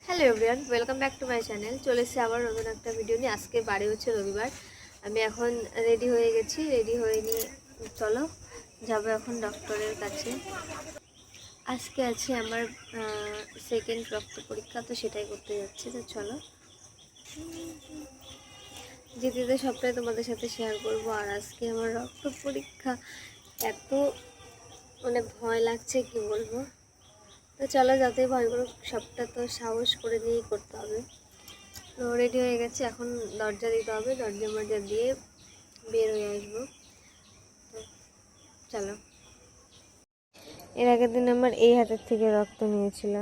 Hello everyone, welcome back to my channel. চলে এসেছি আবার নতুন একটা ভিডিও নিয়ে। আজকে বাড়ি হচ্ছে রবিবার। আমি এখন রেডি হয়ে গেছি। রেডি হয়ে নিয়ে চলো যাবো এখন ডক্টরের কাছে। আজকে আছে আমার সেকেন্ড রক্ত পরীক্ষা, তো সেটাই করতে যাচ্ছি। তো চলো যেতে যেতে সবটাই তোমাদের সাথে শেয়ার করবো। আর আজকে আমার রক্ত পরীক্ষা, এত ভয় লাগছে কি বলবো। তো চলো, যাতে ভয় করুক সবটা তো সাহস করে নিয়েই করতে হবে। তো রেডি হয়ে গেছে, এখন দরজা দিতে হবে। দরজা দিয়ে বের হয়ে আসবো। তো চলো। এর আগের দিন আমার এই হাতের থেকে রক্ত নিয়েছিল,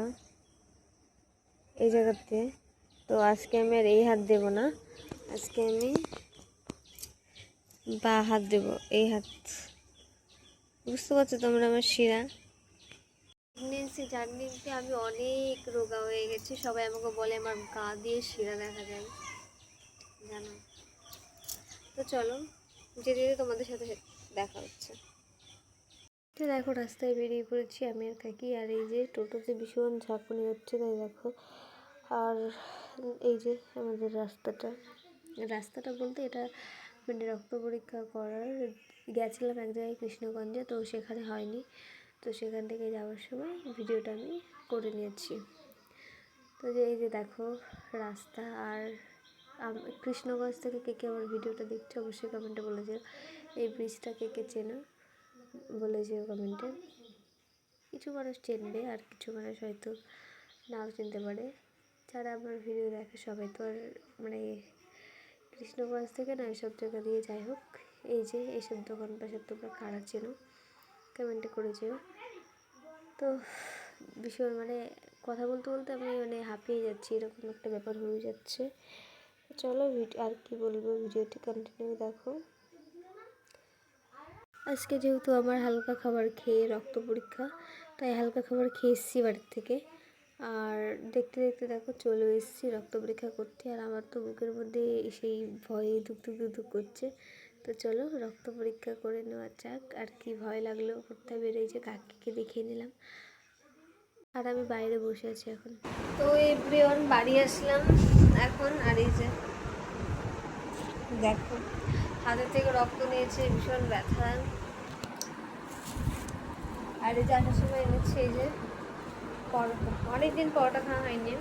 এই জায়গাতে। তো আজকে আমি আর এই হাত দেব না, আজকে আমি বা হাত দেব, এই হাত। বুঝতে পারছো তোমরা আমার শিরা। প্রেগনেন্সি জার্নিতে আমি অনেক রোগা হয়ে গেছি। সবাই আমাকে বলে আমার গা দিয়ে শিরা দেখা যায়, জানো। তো চলো যেতে যেতে তোমাদের সাথে দেখা হচ্ছে। তো দেখো, রাস্তায় বেরিয়ে পড়েছি আমি আর কাকি। আর এই যে টোটোতে ভীষণ ঝাঁকুনি হচ্ছে, তাই দেখো। আর এই যে আমাদের রাস্তাটা বলতে এটা রক্ত পরীক্ষা করার গেছিলাম এক জায়গায় কৃষ্ণগঞ্জে, তো সেখানে হয়নি। তো সেখান থেকে যাওয়ার সময় ভিডিওটা আমি করে নিয়েছি। তো যে এই যে দেখো রাস্তা। আর কৃষ্ণগঞ্জ থেকে কে কে আমার ভিডিওটা দেখছে অবশ্যই কমেন্টে বলে যেও। এই ব্রিজটা কে কে চেনো বলে যেও কমেন্টে। কিছু মানুষ চিনবে আর কিছু মানুষ হয়তো নাও চিনতে পারে। যারা আমার ভিডিও দেখে সবাই তো আর কৃষ্ণগঞ্জ থেকে না, এসব জায়গা দিয়ে যাই হোক। এই যে এইসব দোকান পাশে তোমরা কারা চেনো কমেন্টে করে যেও। তো ভীষণ কথা বলতে বলতে আমি হাঁপিয়ে যাচ্ছি, এরকম একটা ব্যাপার হয়ে যাচ্ছে। চলো আর কি বলবো, ভিডিওটি কন্টিনিউ দেখো। আজকে যেহেতু আমার হালকা খাবার খেয়ে রক্ত পরীক্ষা, তাই হালকা খাবার খেয়ে এসেছি বাড়ির থেকে। আর দেখতে দেখতে দেখো চলে এসেছি রক্ত পরীক্ষা করতে। আর আমার তো বুকের মধ্যে সেই ভয়ে ধুক ধুক ধুক ধুক করছে। তো চলো রক্ত পরীক্ষা করে নেওয়া যাক। আর কি ভয় লাগলো করতে বেরিয়ে, যে কাকিকে দেখিয়ে নিলাম। আর আমি বাইরে বসে আছি এখন। তো এভরিওয়ান, বাড়ি আসলাম এখন। আর এই যে দেখো হাতের থেকে রক্ত নিয়েছে, ভীষণ ব্যথা। আর এই যে আসার সময় এনেছে এই যে পরোটা। অনেকদিন পরোটা খাওয়া হয়নি,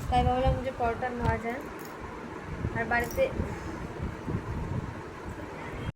তাই ভাবলাম যে পরোটা নেওয়া যায়। আর বাড়িতে